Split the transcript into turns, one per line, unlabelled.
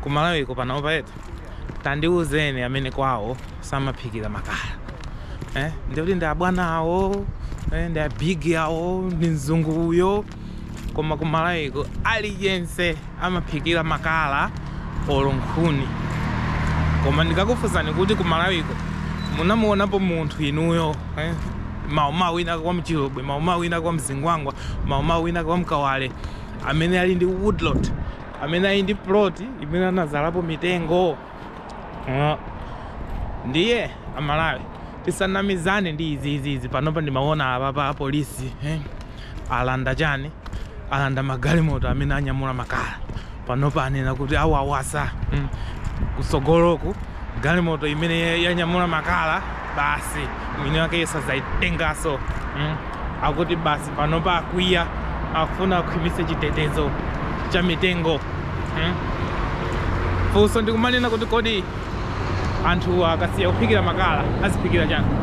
kumalawiko panopa yetu tandiuzeni amene kwawo samaphikira makala ndikuti ndi abwana awo ndi abigi awo ndi mzungu uyo koma kumalawiko aliyense amaphikira makala olo nkhuni koma ndikakufunsani kuti kumalawiko munamuonapo munthu inuyo mau wina kwa mchilobwe mau wina kwa mzingwangwa mau wina kwa mkawale amene ali ndi woodlot amene ali ndi plot imene anazalapo mitengo ndiye amalawi tisanamizane ndi izi panopa ndimaona apapa apolisi alanda chani alanda magalimoto amene anyamula makala panopa anena kuti awawasa kusogoloku galimoto imene yanyamula makala basi mwini wake yesazaitengaso akuti basi panopa akwiya akufuna kukhwimitsa chitetezo cha mitengo funso ndikumanena kuti kodi anthu akasiya kuphikira makala aziphikira chani